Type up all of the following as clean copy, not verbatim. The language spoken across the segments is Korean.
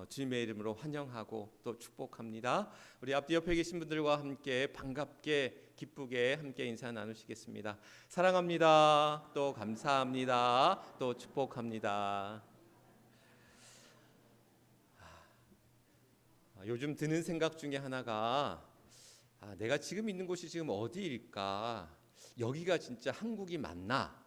주님의 이름으로 환영하고 또 축복합니다. 우리 앞뒤 옆에 계신 분들과 함께 반갑게 기쁘게 함께 인사 나누시겠습니다. 사랑합니다. 또 감사합니다. 또 축복합니다. 요즘 드는 생각 중에 하나가 내가 지금 있는 곳이 지금 어디일까? 여기가 진짜 한국이 맞나?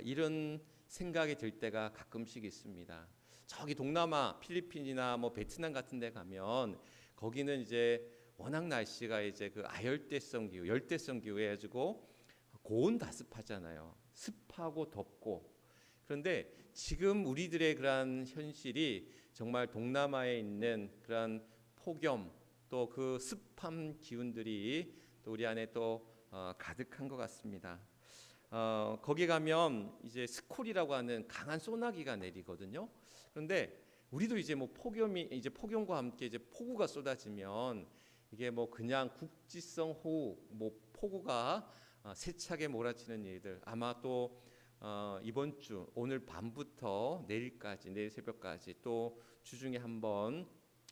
이런 생각이 들 때가 가끔씩 있습니다. 저기 동남아, 필리핀이나 뭐 베트남 같은 데 가면 거기는 이제 워낙 날씨가 이제 그 아열대성 기후, 열대성 기후 해가지고 고온다습하잖아요. 습하고 덥고. 그런데 지금 우리들의 그러한 현실이 정말 동남아에 있는 그러한 폭염 또 그 습한 기운들이 또 우리 안에 또 가득한 것 같습니다. 거기 가면 이제 스콜이라고 하는 강한 소나기가 내리거든요. 그런데 우리도 이제 뭐 폭염과 함께 이제 폭우가 쏟아지면 이게 뭐 그냥 국지성 호우, 뭐 폭우가 세차게 몰아치는 일들 아마 또 이번 주 오늘 밤부터 내일까지 내일 새벽까지 또 주중에 한번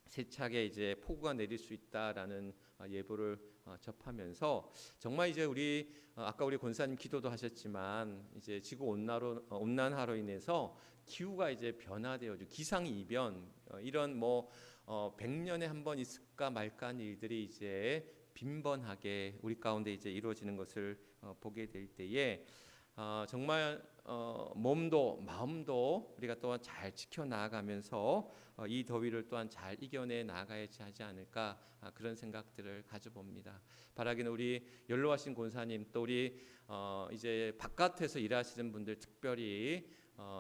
세차게 이제 폭우가 내릴 수 있다라는 예보를 접하면서 정말 이제 우리 아까 우리 권사님 기도도 하셨지만 이제 지구 온난화로 인해서 기후가 이제 변화되어 기상 이변 이런 뭐 100년에 한 번 있을까 말까 하는 일들이 이제 빈번하게 우리 가운데 이제 이루어지는 것을 보게 될 때에 정말 몸도 마음도 우리가 또한 잘 지켜 나아가면서 이 더위를 또한 잘 이겨내 나가야지 하지 않을까 그런 생각들을 가져봅니다. 바라기는 우리 연로하신 권사님 또 우리 이제 바깥에서 일하시는 분들 특별히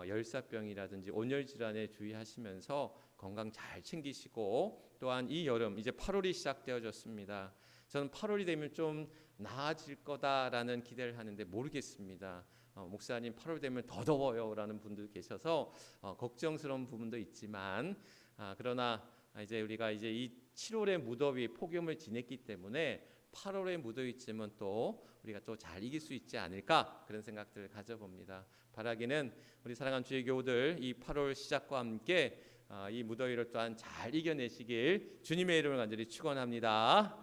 열사병이라든지 온열 질환에 주의하시면서 건강 잘 챙기시고 또한 이 여름 이제 8월이 시작되어졌습니다. 저는 8월이 되면 좀 나아질 거다라는 기대를 하는데 모르겠습니다. 목사님 8월 되면 더 더워요라는 분도 계셔서 걱정스러운 부분도 있지만 그러나 이제 우리가 이제 이 7월의 무더위 폭염을 지냈기 때문에 8월의 무더위쯤은 또 우리가 또 잘 이길 수 있지 않을까 그런 생각들을 가져봅니다. 바라기는 우리 사랑하는 주의 교우들 이 8월 시작과 함께 이 무더위를 또한 잘 이겨내시길 주님의 이름을 간절히 축원합니다.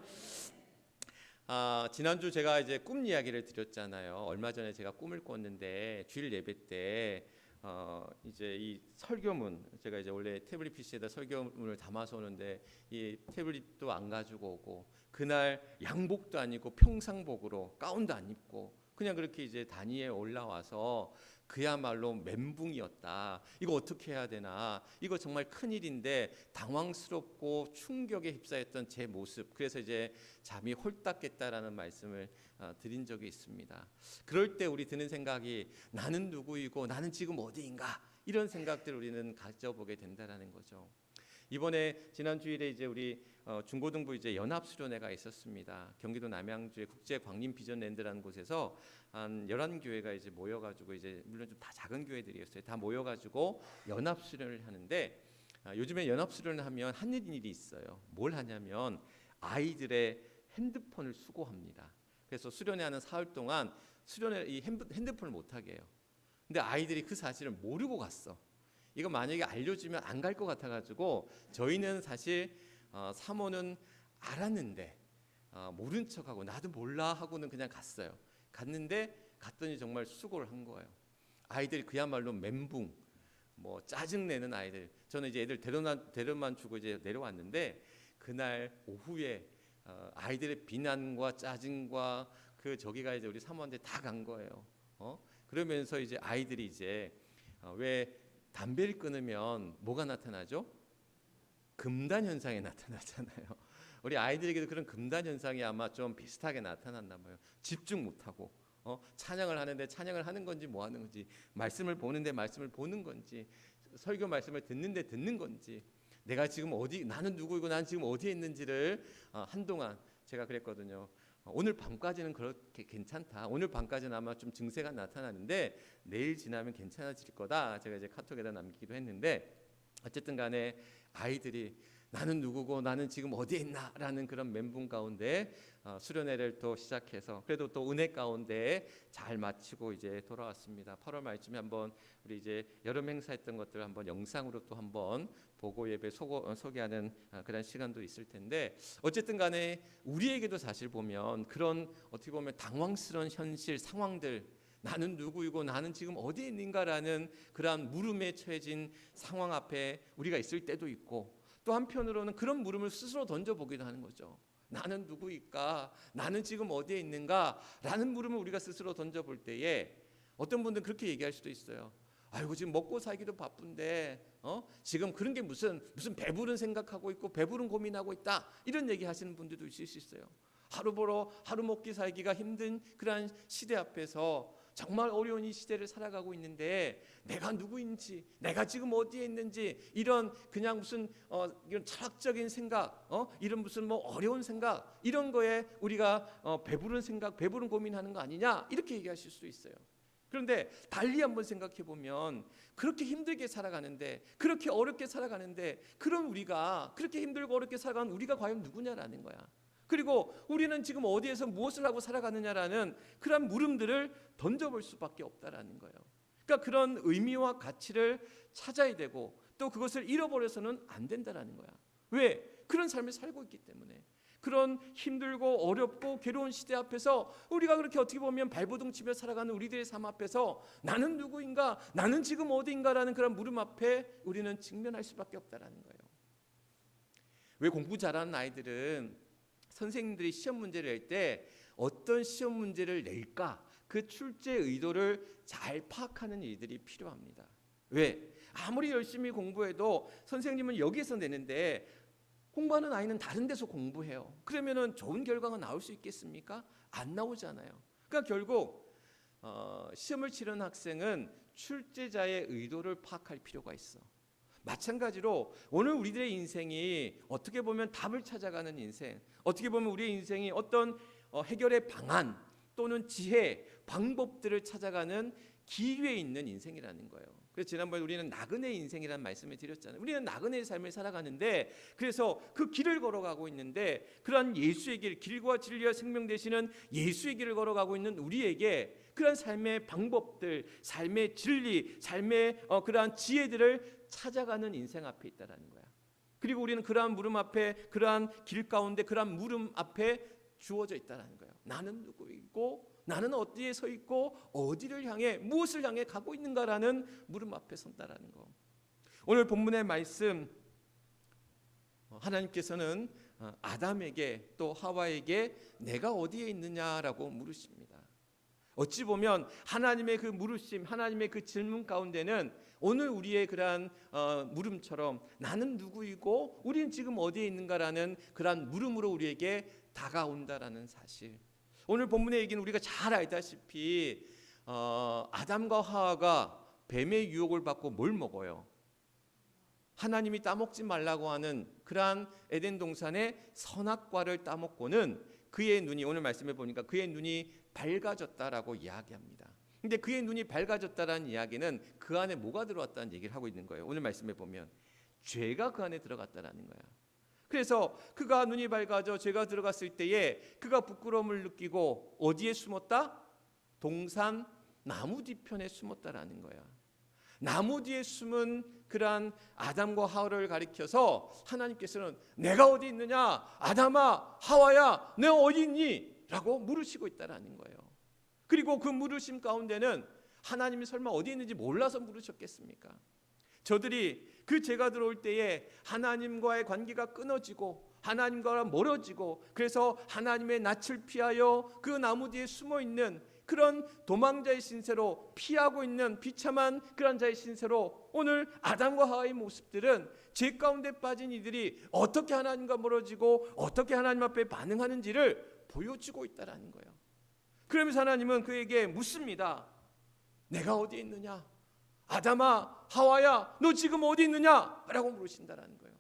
지난주 제가 이제 꿈 이야기를 드렸잖아요. 얼마 전에 제가 꿈을 꿨는데 주일 예배 때 이제 이 설교문 제가 이제 원래 태블릿 PC에다 설교문을 담아서 오는데 이 태블릿도 안 가지고 오고 그날 양복도 아니고 평상복으로 가운도 안 입고 그냥 그렇게 이제 단위에 올라와서 그야말로 멘붕이었다. 이거 어떻게 해야 되나? 이거 정말 큰일인데 당황스럽고 충격에 휩싸였던 제 모습. 그래서 이제 잠이 홀딱 깼다라는 말씀을 드린 적이 있습니다. 그럴 때 우리 드는 생각이 나는 누구이고 나는 지금 어디인가? 이런 생각들을 우리는 가져보게 된다라는 거죠. 이번에 지난 주일에 이제 우리 중고등부 이제 연합수련회가 있었습니다. 경기도 남양주의 국제광림비전랜드라는 곳에서 한 11교회가 이제 모여가지고 이제 물론 좀 다 작은 교회들이었어요. 다 모여가지고 연합수련을 하는데 요즘에 연합수련을 하면 하는 일이 있어요. 뭘 하냐면 아이들의 핸드폰을 수거합니다. 그래서 수련회 하는 사흘 동안 수련회 이 핸드폰을 못 하게 해요. 근데 아이들이 그 사실을 모르고 갔어. 이거 만약에 알려주면 안 갈 것 같아가지고 저희는 사실 사모는 알았는데 모른 척하고 나도 몰라 하고는 그냥 갔어요. 갔더니 정말 수고를 한 거예요. 아이들이 그야말로 멘붕, 뭐 짜증 내는 아이들. 저는 이제 애들 데려만 주고 이제 내려왔는데 그날 오후에 아이들의 비난과 짜증과 그 저기가 이제 우리 사모한테 다 간 거예요. 그러면서 이제 아이들이 이제 왜 담배를 끊으면 뭐가 나타나죠? 금단 현상이 나타나잖아요. 우리 아이들에게도 그런 금단 현상이 아마 좀 비슷하게 나타난다 봐요. 집중 못하고 찬양을 하는데 찬양을 하는 건지 뭐 하는 건지 말씀을 보는데 말씀을 보는 건지 설교 말씀을 듣는데 듣는 건지 내가 지금 어디 나는 누구이고 난 지금 어디에 있는지를 한동안 제가 그랬거든요. 오늘 밤까지는 그렇게 괜찮다. 오늘 밤까지는 아마 좀 증세가 나타나는데 내일 지나면 괜찮아질 거다. 제가 이제 카톡에다 남기기도 했는데 어쨌든 간에 아이들이 나는 누구고 나는 지금 어디에 있나라는 그런 멘붕 가운데 수련회를 또 시작해서 그래도 또 은혜 가운데 잘 마치고 이제 돌아왔습니다. 8월 말쯤에 한번 우리 이제 여름 행사했던 것들 한번 영상으로 또 한번 보고 예배 소개하는 그런 시간도 있을 텐데, 어쨌든 간에 우리에게도 사실 보면 그런 어떻게 보면 당황스러운 현실 상황들, 나는 누구이고 나는 지금 어디에 있는가라는 그러한 물음에 처해진 상황 앞에 우리가 있을 때도 있고, 또 한편으로는 그런 물음을 스스로 던져보기도 하는 거죠. 나는 누구일까? 나는 지금 어디에 있는가? 라는 물음을 우리가 스스로 던져볼 때에 어떤 분들은 그렇게 얘기할 수도 있어요. 아이고 지금 먹고 살기도 바쁜데 지금 그런 게 무슨 배부른 생각하고 있고 배부른 고민하고 있다, 이런 얘기 하시는 분들도 있을 수 있어요. 하루 벌어 하루 먹기 살기가 힘든 그러한 시대 앞에서 정말 어려운 이 시대를 살아가고 있는데 내가 누구인지, 내가 지금 어디에 있는지, 이런 그냥 무슨 이런 철학적인 생각, 이런 무슨 뭐 어려운 생각, 이런 거에 우리가 배부른 생각, 배부른 고민하는 거 아니냐, 이렇게 얘기하실 수도 있어요. 그런데 달리 한번 생각해 보면 그렇게 힘들게 살아가는데, 그렇게 어렵게 살아가는데, 그런 우리가, 그렇게 힘들고 어렵게 살아가는 우리가 과연 누구냐라는 거야. 그리고 우리는 지금 어디에서 무엇을 하고 살아가느냐라는 그런 물음들을 던져볼 수밖에 없다라는 거예요. 그러니까 그런 의미와 가치를 찾아야 되고, 또 그것을 잃어버려서는 안 된다라는 거야. 왜? 그런 삶을 살고 있기 때문에. 그런 힘들고 어렵고 괴로운 시대 앞에서 우리가 그렇게 어떻게 보면 발버둥 치며 살아가는 우리들의 삶 앞에서 나는 누구인가, 나는 지금 어디인가라는 그런 물음 앞에 우리는 직면할 수밖에 없다라는 거예요. 왜 공부 잘하는 아이들은 선생님들이 시험 문제를 낼 때 어떤 시험 문제를 낼까, 그 출제 의도를 잘 파악하는 일들이 필요합니다. 왜? 아무리 열심히 공부해도 선생님은 여기에서 내는데 공부하는 아이는 다른 데서 공부해요. 그러면은 좋은 결과가 나올 수 있겠습니까? 안 나오잖아요. 그러니까 결국 시험을 치르는 학생은 출제자의 의도를 파악할 필요가 있어. 마찬가지로 오늘 우리들의 인생이 어떻게 보면 답을 찾아가는 인생, 어떻게 보면 우리의 인생이 어떤 해결의 방안 또는 지혜, 방법들을 찾아가는 기회에 있는 인생이라는 거예요. 그래서 지난번에 우리는 나그네 인생이라는 말씀을 드렸잖아요. 우리는 나그네의 삶을 살아가는데, 그래서 그 길을 걸어가고 있는데, 그러한 예수의 길, 길과 진리와 생명 되시는 예수의 길을 걸어가고 있는 우리에게 그러한 삶의 방법들, 삶의 진리, 삶의 그러한 지혜들을 찾아가는 인생 앞에 있다라는 거야. 그리고 우리는 그러한 물음 앞에, 그러한 길 가운데, 그러한 물음 앞에 주어져 있다라는 거예요. 나는 누구이고 나는 어디에 서 있고 어디를 향해, 무엇을 향해 가고 있는가라는 물음 앞에 선다라는 거. 오늘 본문의 말씀, 하나님께서는 아담에게 또 하와에게 내가 어디에 있느냐라고 물으십니다. 어찌 보면 하나님의 그 물으심, 하나님의 그 질문 가운데는 오늘 우리의 그러한 물음처럼 나는 누구이고 우리는 지금 어디에 있는가라는 그러한 물음으로 우리에게 다가온다라는 사실. 오늘 본문의 얘기는 우리가 잘 알다시피 아담과 하와가 뱀의 유혹을 받고 뭘 먹어요? 하나님이 따먹지 말라고 하는 그러한 에덴 동산의 선악과를 따먹고는 그의 눈이, 오늘 말씀해 보니까 그의 눈이 밝아졌다라고 이야기합니다. 근데 그의 눈이 밝아졌다라는 이야기는 그 안에 뭐가 들어왔다는 얘기를 하고 있는 거예요. 오늘 말씀해 보면 죄가 그 안에 들어갔다라는 거야. 그래서 그가 눈이 밝아져 죄가 들어갔을 때에 그가 부끄러움을 느끼고 어디에 숨었다? 동산 나무 뒤편에 숨었다라는 거야. 나무 뒤에 숨은 그러한 아담과 하와를 가리켜서 하나님께서는 내가 어디 있느냐, 아담아 하와야 내가 어디 있니? 라고 물으시고 있다라는 거예요. 그리고 그 물으심 가운데는 하나님이 설마 어디 있는지 몰라서 물으셨겠습니까? 저들이 그 죄가 들어올 때에 하나님과의 관계가 끊어지고 하나님과 멀어지고, 그래서 하나님의 낯을 피하여 그 나무 뒤에 숨어 있는 그런 도망자의 신세로 피하고 있는 비참한 그런 자의 신세로 오늘 아담과 하와의 모습들은 죄 가운데 빠진 이들이 어떻게 하나님과 멀어지고 어떻게 하나님 앞에 반응하는지를 보여주고 있다라는 거예요. 그러면서 하나님은 그에게 묻습니다. 내가 어디에 있느냐? 아담아 하와야 너 지금 어디 있느냐? 라고 물으신다라는 거예요.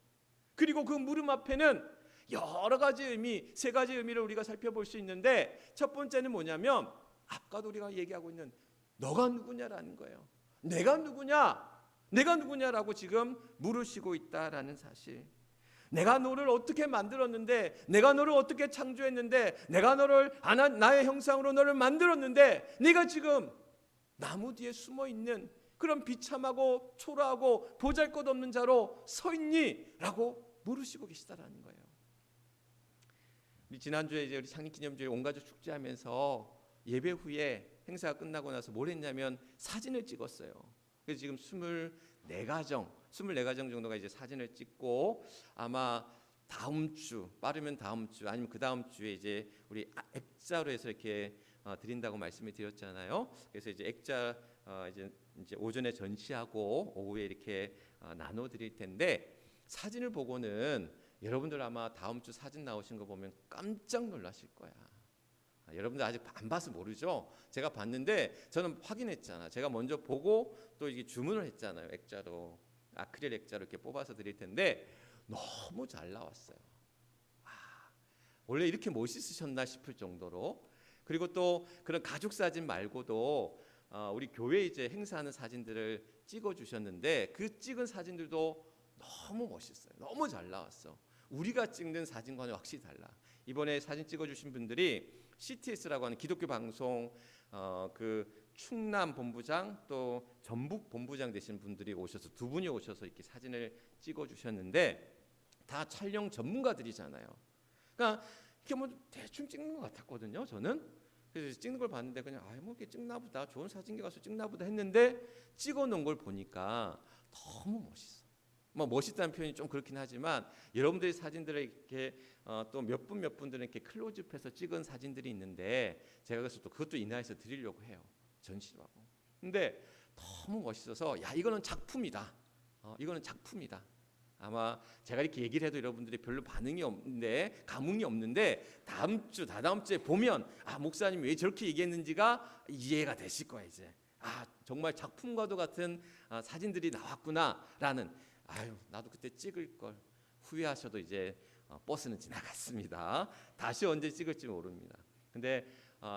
그리고 그 물음 앞에는 여러 가지 의미, 세 가지 의미를 우리가 살펴볼 수 있는데, 첫 번째는 뭐냐면 아까도 우리가 얘기하고 있는 너가 누구냐라는 거예요. 내가 누구냐? 내가 누구냐라고 지금 물으시고 있다라는 사실. 내가 너를 어떻게 만들었는데, 내가 너를 어떻게 창조했는데, 내가 너를 나의 형상으로 너를 만들었는데 네가 지금 나무 뒤에 숨어 있는 그런 비참하고 초라하고 보잘것없는 자로 서 있니? 라고 물으시고 계시다라는 거예요. 우리 지난주에 이제 우리 창립기념주에 온 가족 축제하면서 예배 후에 행사가 끝나고 나서 뭘 했냐면 사진을 찍었어요. 그래서 지금 24가정 정도가 이제 사진을 찍고, 아마 다음 주, 빠르면 다음 주 아니면 그 다음 주에 이제 우리 액자로 해서 이렇게 드린다고 말씀을 드렸잖아요. 그래서 이제 액자 이제 오전에 전시하고 오후에 이렇게 나눠 드릴 텐데, 사진을 보고는 여러분들 아마 다음 주 사진 나오신 거 보면 깜짝 놀라실 거야. 여러분들 아직 안 봐서 모르죠? 제가 봤는데 저는 확인했잖아. 제가 먼저 보고 또 이게 주문을 했잖아요. 액자로, 아크릴 액자로 이렇게 뽑아서 드릴 텐데 너무 잘 나왔어요. 원래 이렇게 멋있으셨나 싶을 정도로. 그리고 또 그런 가족 사진 말고도 우리 교회 이제 행사하는 사진들을 찍어 주셨는데, 그 찍은 사진들도 너무 멋있어요. 너무 잘 나왔어. 우리가 찍는 사진과는 확실히 달라. 이번에 사진 찍어 주신 분들이 CTS라고 하는 기독교 방송 그 충남 본부장 또 전북 본부장 되신 분들이 오셔서, 두 분이 오셔서 이렇게 사진을 찍어 주셨는데, 다 촬영 전문가들이잖아요. 그러니까 이렇게 뭐 대충 찍는 것 같았거든요, 저는. 그래서 찍는 걸 봤는데 그냥 뭐 이렇게 찍나 보다, 좋은 사진기 가서 찍나 보다 했는데, 찍어 놓은 걸 보니까 너무 멋있어. 뭐 멋있다는 표현이 좀 그렇긴 하지만, 여러분들의 사진들을 이렇게 또 몇 분들은 이렇게 클로즈업해서 찍은 사진들이 있는데, 제가 그래서 또 그것도 인화해서 드리려고 해요, 전시도 하고. 근데 너무 멋있어서 야, 이거는 작품이다. 이거는 작품이다. 아마 제가 이렇게 얘기를 해도 여러분들이 별로 반응이 없는데, 감흥이 없는데, 다다음 주에 보면 목사님이 왜 저렇게 얘기했는지가 이해가 되실 거예요. 이제 정말 작품과도 같은 사진들이 나왔구나라는, 나도 그때 찍을 걸 후회하셔도 이제 버스는 지나갔습니다. 다시 언제 찍을지 모릅니다. 근데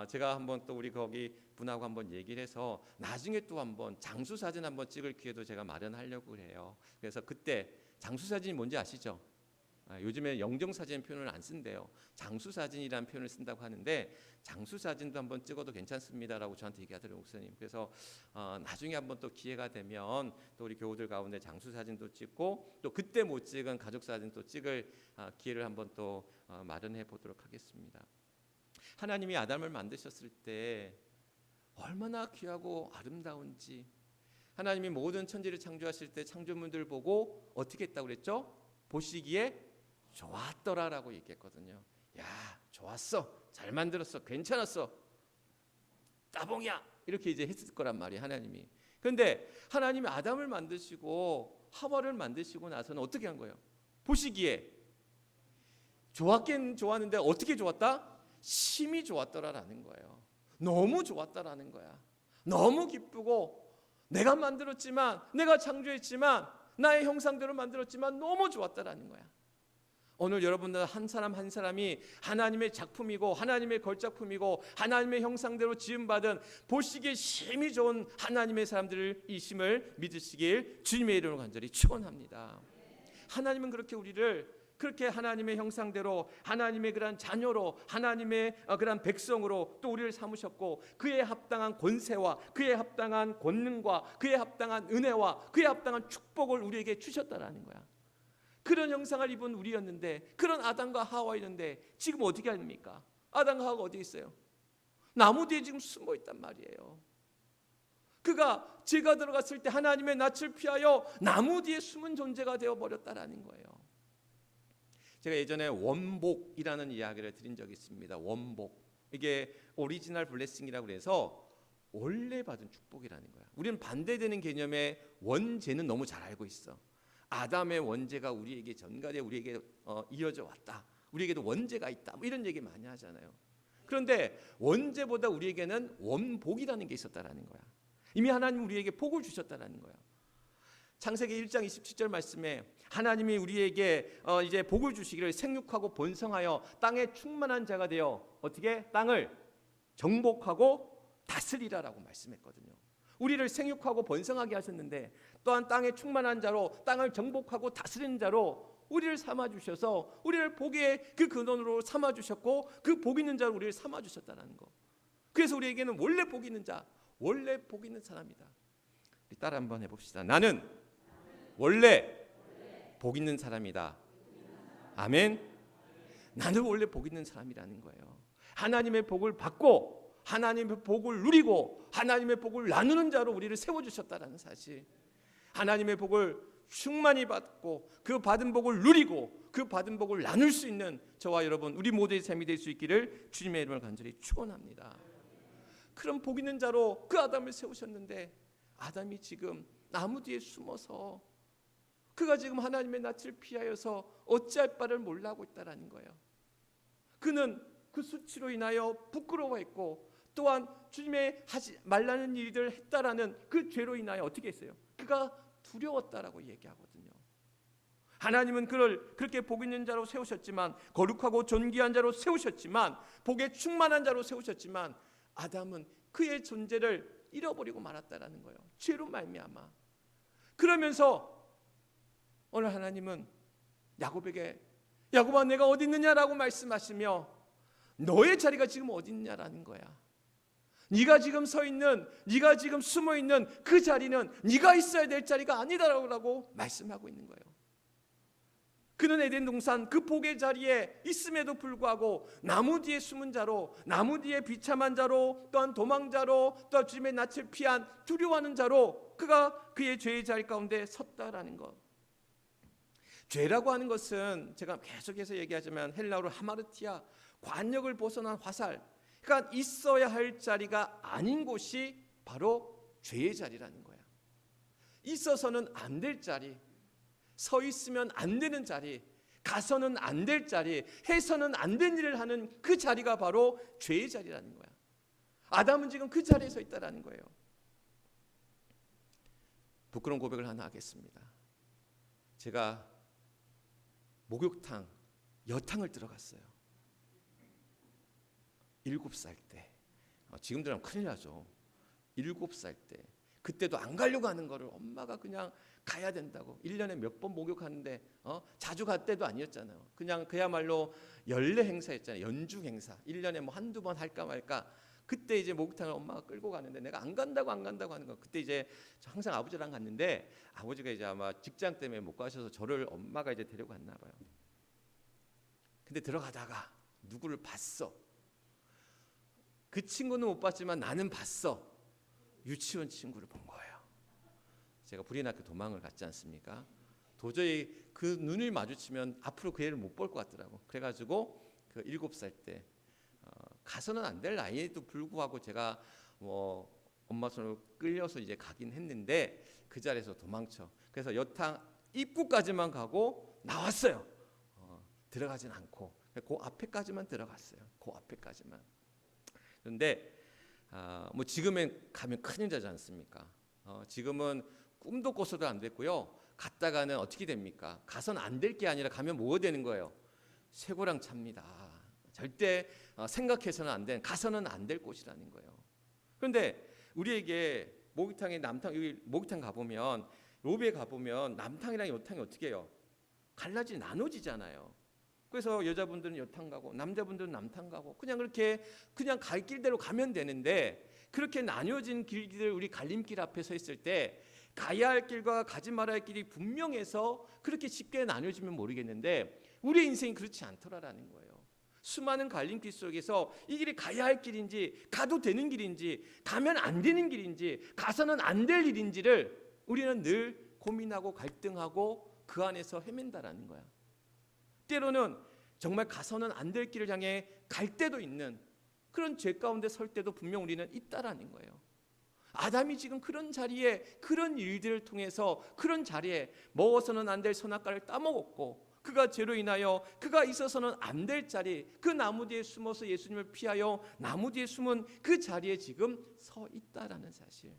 제가 한번 또 우리 거기 분하고 한번 얘기를 해서 나중에 또 한번 장수 사진 한번 찍을 기회도 제가 마련하려고 해요. 그래서 그때 장수 사진이 뭔지 아시죠? 요즘에 영정 사진 표현을 안 쓴대요. 장수 사진이라는 표현을 쓴다고 하는데, 장수 사진도 한번 찍어도 괜찮습니다라고 저한테 얘기하더라고요, 목사님. 그래서 나중에 한번 또 기회가 되면 또 우리 교우들 가운데 장수 사진도 찍고, 또 그때 못 찍은 가족 사진도 찍을 기회를 한번 또 마련해 보도록 하겠습니다. 하나님이 아담을 만드셨을 때 얼마나 귀하고 아름다운지, 하나님이 모든 천지를 창조하실 때 창조물들 보고 어떻게 했다고 그랬죠? 보시기에 좋았더라라고 얘기했거든요. 야, 좋았어, 잘 만들었어, 괜찮았어, 따봉이야, 이렇게 이제 했을 거란 말이에요, 하나님이. 그런데 하나님이 아담을 만드시고 하와를 만드시고 나서는 어떻게 한 거예요? 보시기에 좋았긴 좋았는데 어떻게 좋았다? 심히 좋았더라라는 거예요. 너무 좋았다라는 거야. 너무 기쁘고, 내가 만들었지만, 내가 창조했지만, 나의 형상대로 만들었지만 너무 좋았다라는 거야. 오늘 여러분들 한 사람 한 사람이 하나님의 작품이고, 하나님의 걸작품이고, 하나님의 형상대로 지음받은 보시기에 심히 좋은 하나님의 사람들이심을 믿으시길 주님의 이름으로 간절히 축원합니다. 하나님은 그렇게 우리를 그렇게 하나님의 형상대로, 하나님의 그런 자녀로, 하나님의 그런 백성으로 또 우리를 삼으셨고, 그에 합당한 권세와 그에 합당한 권능과 그에 합당한 은혜와 그에 합당한 축복을 우리에게 주셨다라는 거야. 그런 형상을 입은 우리였는데, 그런 아담과 하와였는데 지금 어떻게 합니까? 아담과 하와가 어디 있어요? 나무 뒤에 지금 숨어 있단 말이에요. 그가 죄가 들어갔을 때 하나님의 낯을 피하여 나무 뒤에 숨은 존재가 되어버렸다라는 거예요. 제가 예전에 원복이라는 이야기를 드린 적이 있습니다. 원복, 이게 오리지널 블레싱이라고 해서 원래 받은 축복이라는 거야. 우리는 반대되는 개념의 원죄는 너무 잘 알고 있어. 아담의 원죄가 우리에게 전가돼 우리에게 이어져 왔다, 우리에게도 원죄가 있다, 뭐 이런 얘기 많이 하잖아요. 그런데 원죄보다 우리에게는 원복이라는 게 있었다라는 거야. 이미 하나님 우리에게 복을 주셨다라는 거야. 창세기 1장 27절 말씀에 하나님이 우리에게 이제 복을 주시기를 생육하고 번성하여 땅에 충만한 자가 되어 어떻게 땅을 정복하고 다스리라라고 말씀했거든요. 우리를 생육하고 번성하게 하셨는데, 또한 땅에 충만한 자로, 땅을 정복하고 다스리는 자로 우리를 삼아주셔서 우리를 복의 그 근원으로 삼아주셨고 그 복 있는 자로 우리를 삼아주셨다는 거. 그래서 우리에게는 원래 복 있는 자, 원래 복 있는 사람이다. 우리 따라 한번 해봅시다. 나는 원래 복 있는 사람이다. 아멘. 나는 원래 복 있는 사람이라는 거예요. 하나님의 복을 받고 하나님의 복을 누리고 하나님의 복을 나누는 자로 우리를 세워주셨다는 사실. 하나님의 복을 충만히 받고 그 받은 복을 누리고 그 받은 복을 나눌 수 있는 저와 여러분 우리 모두의 삶이 될 수 있기를 주님의 이름을 간절히 축원합니다. 그런 복 있는 자로 그 아담을 세우셨는데 아담이 지금 나무 뒤에 숨어서 그가 지금 하나님의 낯을 피하여서 어찌할 바를 몰라 하고 있다라는 거예요. 그는 그 수치로 인하여 부끄러워했고 또한 주님의 하지 말라는 일들을 했다라는 그 죄로 인하여 어떻게 했어요? 그가 두려웠다라고 얘기하거든요. 하나님은 그를 그렇게 복 있는 자로 세우셨지만 거룩하고 존귀한 자로 세우셨지만 복에 충만한 자로 세우셨지만 아담은 그의 존재를 잃어버리고 말았다라는 거예요. 죄로 말미암아. 그러면서 오늘 하나님은 야곱에게 야곱아 내가 어디 있느냐라고 말씀하시며 너의 자리가 지금 어디 있느냐라는 거야. 네가 지금 서 있는 네가 지금 숨어 있는 그 자리는 네가 있어야 될 자리가 아니다라고 말씀하고 있는 거예요. 그는 에덴 동산 그 복의 자리에 있음에도 불구하고 나무 뒤에 숨은 자로 나무 뒤에 비참한 자로 또한 도망자로 또한 주님의 낯을 피한 두려워하는 자로 그가 그의 죄의 자리 가운데 섰다라는 것. 죄라고 하는 것은 제가 계속해서 얘기하지만 헬라어로 하마르티아 관역을 벗어난 화살 그러니까 있어야 할 자리가 아닌 곳이 바로 죄의 자리라는 거야. 있어서는 안 될 자리 서 있으면 안 되는 자리 가서는 안 될 자리 해서는 안 된 일을 하는 그 자리가 바로 죄의 자리라는 거야. 아담은 지금 그 자리에 서 있다라는 거예요. 부끄러운 고백을 하나 하겠습니다. 제가 목욕탕 여탕을 들어갔어요. 7살 때. 지금 들으면 큰일 나죠. 7살 때. 그때도 안 가려고 하는 거를 엄마가 그냥 가야 된다고 1년에 몇 번 목욕하는데 자주 갈 때도 아니었잖아요. 그냥 그야말로 연례 행사였잖아요. 연중 행사. 1년에 뭐 한두 번 할까 말까. 그때 이제 목욕탕을 엄마가 끌고 가는데 내가 안 간다고 하는 거. 그때 이제 항상 아버지랑 갔는데 아버지가 이제 아마 직장 때문에 못 가셔서 저를 엄마가 이제 데려갔나 봐요. 근데 들어가다가 누구를 봤어. 그 친구는 못 봤지만 나는 봤어. 유치원 친구를 본 거예요. 제가 불인학교 도망을 갔지 않습니까? 도저히 그 눈을 마주치면 앞으로 그 애를 못 볼 것 같더라고. 그래가지고 그 7살 때 가서는 안 될 나이에도 불구하고 제가 뭐 엄마 손으로 끌려서 이제 가긴 했는데 그 자리에서 도망쳐. 그래서 여탕 입구까지만 가고 나왔어요. 들어가진 않고 그 앞에까지만 들어갔어요. 그 앞에까지만. 그런데 뭐 지금은 가면 큰일 나지 않습니까? 지금은 꿈도 꿔서도 안 됐고요. 갔다가는 어떻게 됩니까? 가서는 안 될 게 아니라 가면 뭐가 되는 거예요? 쇠고랑 찹니다. 절대 생각해서는 안 된, 가서는 안 될 곳이라는 거예요. 그런데 우리에게 목욕탕에 남탕, 여기 목욕탕 가보면 로비에 가보면 남탕이랑 여탕이 어떻게 해요? 갈라지 나눠지잖아요. 그래서 여자분들은 여탕 가고 남자분들은 남탕 가고 그냥 그렇게 그냥 갈 길대로 가면 되는데 그렇게 나뉘어진 길들 우리 갈림길 앞에 서 있을 때 가야 할 길과 가지 말아야 할 길이 분명해서 그렇게 쉽게 나뉘어지면 모르겠는데 우리의 인생이 그렇지 않더라라는 거예요. 수많은 갈림길 속에서 이 길이 가야 할 길인지 가도 되는 길인지 가면 안 되는 길인지 가서는 안 될 일인지를 우리는 늘 고민하고 갈등하고 그 안에서 헤맨다라는 거야. 때로는 정말 가서는 안 될 길을 향해 갈 때도 있는 그런 죄 가운데 설 때도 분명 우리는 있다라는 거예요. 아담이 지금 그런 자리에 그런 일들을 통해서 그런 자리에 먹어서는 안 될 선악과를 따먹었고 그가 죄로 인하여 그가 있어서는 안 될 자리 그 나무 뒤에 숨어서 예수님을 피하여 나무 뒤에 숨은 그 자리에 지금 서 있다라는 사실.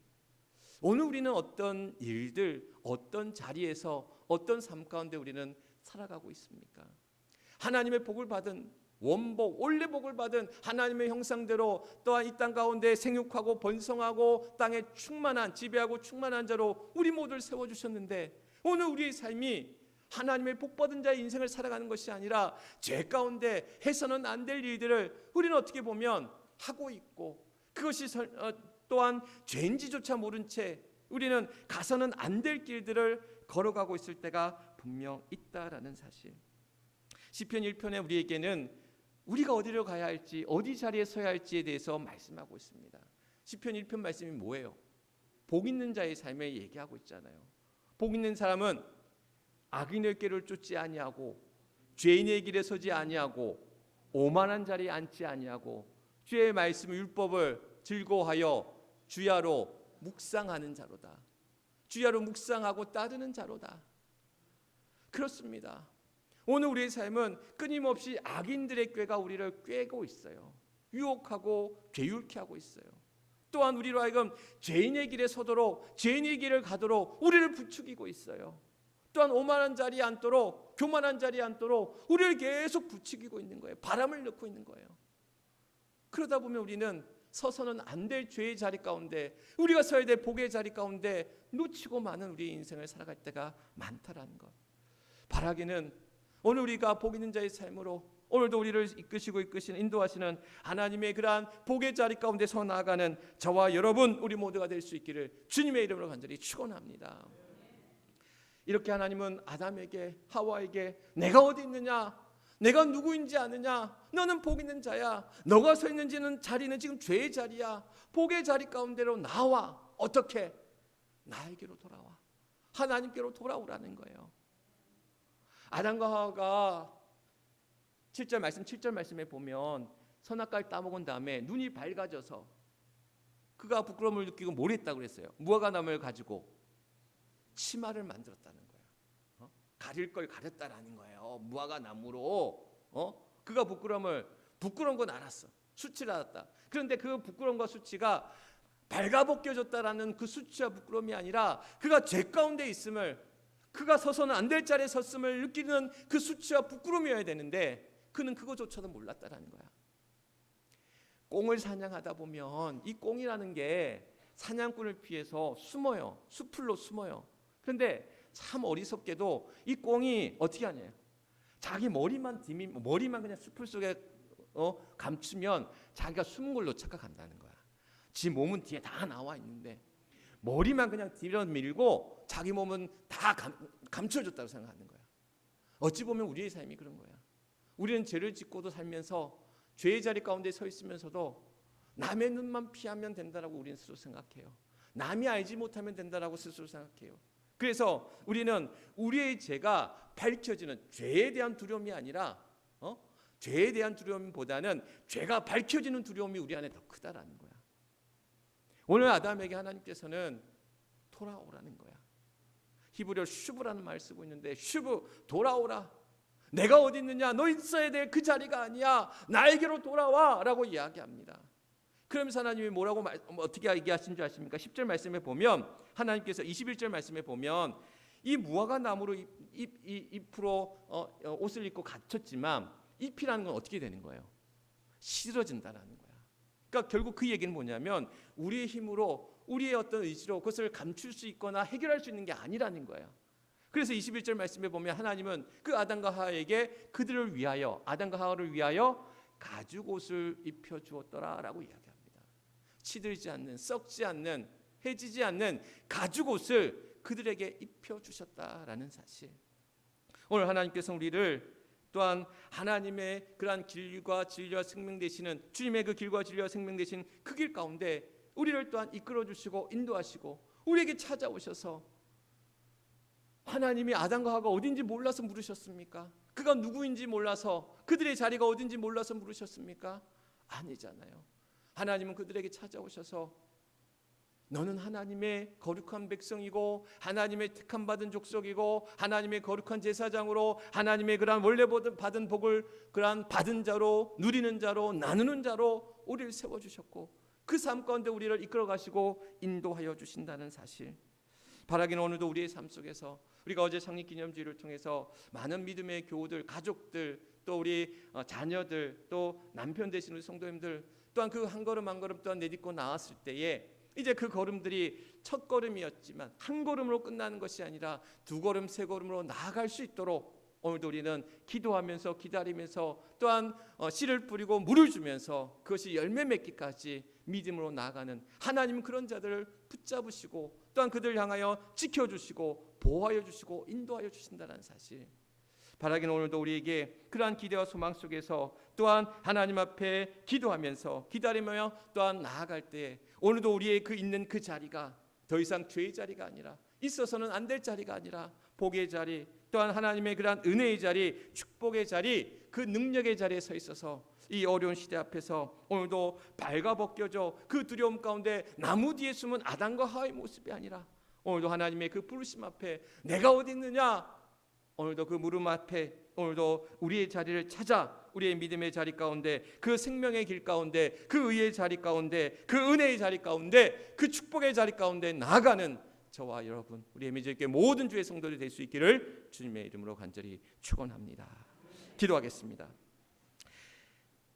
오늘 우리는 어떤 일들 어떤 자리에서 어떤 삶 가운데 우리는 살아가고 있습니까? 하나님의 복을 받은 원복, 원래 복을 받은 하나님의 형상대로 또한 이 땅 가운데 생육하고 번성하고 땅에 충만한 지배하고 충만한 자로 우리 모두를 세워주셨는데 오늘 우리의 삶이 하나님의 복받은 자의 인생을 살아가는 것이 아니라 죄 가운데 해서는 안 될 일들을 우리는 어떻게 보면 하고 있고, 그것이 또한 죄인지조차 모른 채 우리는 가서는 안 될 길들을 걸어가고 있을 때가 분명 있다라는 사실. 시편 1편에 우리에게는 우리가 어디로 가야 할지, 어디 자리에 서야 할지에 대해서 말씀하고 있습니다. 시편 1편 말씀이 뭐예요? 복 있는 자의 삶을 얘기하고 있잖아요. 복 있는 사람은 악인의 길을 쫓지 아니하고 죄인의 길에 서지 아니하고 오만한 자리에 앉지 아니하고 주의 말씀 율법을 즐거워하여 주야로 묵상하는 자로다. 주야로 묵상하고 따르는 자로다. 그렇습니다. 오늘 우리의 삶은 끊임없이 악인들의 꾀가 우리를 꿰고 있어요. 유혹하고 괴율케 하고 있어요. 또한 우리로 하여금 죄인의 길에 서도록, 죄인의 길을 가도록 우리를 부추기고 있어요. 또한 오만한 자리에 앉도록, 교만한 자리에 앉도록 우리를 계속 부추기고 있는 거예요. 바람을 넣고 있는 거예요. 그러다 보면 우리는 서서는 안 될 죄의 자리 가운데, 우리가 서야 될 복의 자리 가운데 놓치고 많은 우리의 인생을 살아갈 때가 많다라는 것. 바라기는 오늘 우리가 복 있는 자의 삶으로 오늘도 우리를 이끄시고 이끄시는, 인도하시는 하나님의 그러한 복의 자리 가운데 서 나아가는 저와 여러분 우리 모두가 될 수 있기를 주님의 이름으로 간절히 축원합니다. 이렇게 하나님은 아담에게, 하와에게 내가 어디 있느냐, 내가 누구인지 아느냐, 너는 복 있는 자야, 너가 서 있는 자리는 지금 죄의 자리야, 복의 자리 가운데로 나와. 어떻게? 나에게로 돌아와. 하나님께로 돌아오라는 거예요. 아담과 하와가 7절 말씀에 보면 선악과를 따먹은 다음에 눈이 밝아져서 그가 부끄러움을 느끼고 뭘 했다고 그랬어요? 무화과나무를 가지고 치마를 만들었다는 거예요. 가릴 걸 가렸다라는 거예요. 무화과나무로. 그가 부끄러운 건 알았어. 수치를 알았다. 그런데 그 부끄러움과 수치가 발가벗겨졌다라는 그 수치와 부끄러움이 아니라 그가 죄 가운데 있음을, 그가 서서는 안 될 자리에 섰음을 느끼는 그 수치와 부끄러움이어야 되는데 그는 그것조차도 몰랐다라는 거야. 꽁을 사냥하다 보면 이 꽁이라는 게 사냥꾼을 피해서 숨어요. 수풀로 숨어요. 그런데 참 어리석게도 이 꽁이 어떻게 하냐? 자기 머리만 그냥 수풀 속에 감추면 자기가 숨은 걸로 착각한다는 거야. 지 몸은 뒤에 다 나와 있는데 머리만 그냥 뒤로 밀고 자기 몸은 다 감춰졌다고 생각하는 거야. 어찌 보면 우리의 삶이 그런 거야. 우리는 죄를 짓고도 살면서 죄의 자리 가운데 서 있으면서도 남의 눈만 피하면 된다라고 우리는 스스로 생각해요. 남이 알지 못하면 된다라고 스스로 생각해요. 그래서 우리는 우리의 죄가 밝혀지는, 죄에 대한 두려움이 아니라 죄에 대한 두려움보다는 죄가 밝혀지는 두려움이 우리 안에 더 크다라는 거야. 오늘 아담에게 하나님께서는 돌아오라는 거야. 히브리어 슈브라는 말을 쓰고 있는데, 슈브, 돌아오라. 내가 어디 있느냐? 너 있어야 될 그 자리가 아니야. 나에게로 돌아와 라고 이야기합니다. 그러면서 하나님이 뭐라고 어떻게 얘기하신 줄 아십니까? 10절 말씀에 보면 하나님께서 21절 말씀에 보면 이 무화과 나무로 잎으로 옷을 입고 갇혔지만 잎이라는 건 어떻게 되는 거예요? 시들어진다라는 거야. 그러니까 결국 그 얘기는 뭐냐면 우리의 힘으로, 우리의 어떤 의지로 그것을 감출 수 있거나 해결할 수 있는 게 아니라는 거야. 그래서 21절 말씀에 보면 하나님은 그 아담과 하와에게 그들을 위하여, 아담과 하와를 위하여 가죽옷을 입혀 주었더라라고 이야기합니다. 시들지 않는, 썩지 않는, 해지지 않는 가죽옷을 그들에게 입혀 주셨다라는 사실. 오늘 하나님께서 우리를 또한 하나님의 그러한 길과 진리와 생명 되시는, 주님의 그 길과 진리와 생명 되신 그 길 가운데 우리를 또한 이끌어 주시고 인도하시고 우리에게 찾아오셔서, 하나님이 아담과 하와가 어딘지 몰라서 물으셨습니까? 그가 누구인지 몰라서, 그들의 자리가 어딘지 몰라서 물으셨습니까? 아니잖아요. 하나님은 그들에게 찾아오셔서 너는 하나님의 거룩한 백성이고 하나님의 택함 받은 족속이고 하나님의 거룩한 제사장으로 하나님의 그러한 원래 받은 복을 그러한 받은 자로, 누리는 자로, 나누는 자로 우리를 세워주셨고 그 삶 가운데 우리를 이끌어 가시고 인도하여 주신다는 사실. 바라기는 오늘도 우리의 삶 속에서 우리가 어제 창립기념주의를 통해서 많은 믿음의 교우들, 가족들, 또 우리 자녀들, 또 남편 되시는 우리 성도님들 또한 그 한 걸음 한 걸음 또한 내딛고 나왔을 때에 이제 그 걸음들이 첫 걸음이었지만 한 걸음으로 끝나는 것이 아니라 두 걸음 세 걸음으로 나아갈 수 있도록 오늘도 우리는 기도하면서 기다리면서 또한 씨를 뿌리고 물을 주면서 그것이 열매 맺기까지 믿음으로 나아가는 하나님, 그런 자들을 붙잡으시고 또한 그들을 향하여 지켜주시고 보호하여 주시고 인도하여 주신다는 사실, 바라기는 오늘도 우리에게 그러한 기대와 소망 속에서 또한 하나님 앞에 기도하면서 기다리며 또한 나아갈 때 오늘도 우리의 그 있는 그 자리가 더 이상 죄의 자리가 아니라, 있어서는 안 될 자리가 아니라 복의 자리, 또한 하나님의 그러한 은혜의 자리, 축복의 자리, 그 능력의 자리에 서 있어서 이 어려운 시대 앞에서 오늘도 발가벗겨져 그 두려움 가운데 나무 뒤에 숨은 아담과 하와의 모습이 아니라 오늘도 하나님의 그 부르심 앞에 내가 어디 있느냐, 오늘도 그 물음 앞에 오늘도 우리의 자리를 찾아 우리의 믿음의 자리 가운데, 그 생명의 길 가운데, 그 의의 자리 가운데, 그 은혜의 자리 가운데, 그 축복의 자리 가운데 나아가는 저와 여러분, 우리의 믿음의 모든 주의 성도들이 될 수 있기를 주님의 이름으로 간절히 축원합니다. 기도하겠습니다.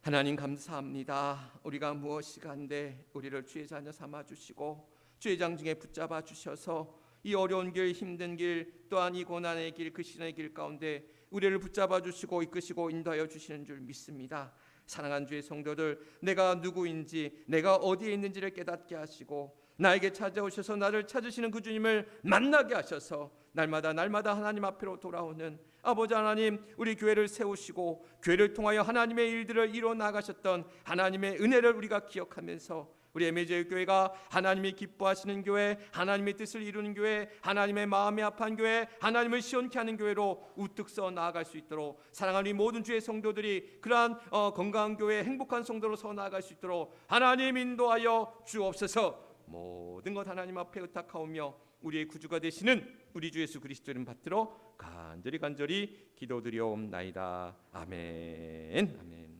하나님 감사합니다. 우리가 무엇이 간데 우리를 주의 자녀 삼아 주시고 주의 장중에 붙잡아 주셔서 이 어려운 길, 힘든 길, 또한 이 고난의 길, 그 신의 길 가운데 우리를 붙잡아 주시고 이끄시고 인도하여 주시는 줄 믿습니다. 사랑하는 주의 성도들, 내가 누구인지, 내가 어디에 있는지를 깨닫게 하시고 나에게 찾아오셔서 나를 찾으시는 그 주님을 만나게 하셔서 날마다 하나님 앞으로 돌아오는 아버지 하나님, 우리 교회를 세우시고 교회를 통하여 하나님의 일들을 이루어 나가셨던 하나님의 은혜를 우리가 기억하면서 우리 에베레스트 교회가 하나님이 기뻐하시는 교회, 하나님의 뜻을 이루는 교회, 하나님의 마음이 아파한 교회, 하나님을 시원케 하는 교회로 우뚝 서 나아갈 수 있도록, 사랑하는 우리 모든 주의 성도들이 그러한 건강한 교회, 행복한 성도로 서 나아갈 수 있도록 하나님 인도하여 주옵소서. 모든 것 하나님 앞에 의탁하오며 우리의 구주가 되시는 우리 주 예수 그리스도 이름 받들어 간절히 기도드리옵나이다. 아멘. 아멘.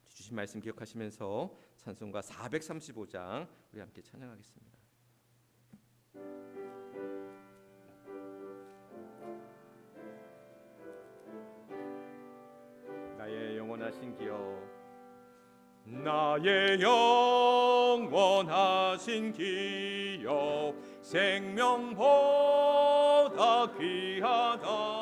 주신 말씀 기억하시면서 찬송가 435장 우리 함께 찬양하겠습니다. 나의 영원하신 기업, 나의 영원하신 기업, 생명보다 귀하다.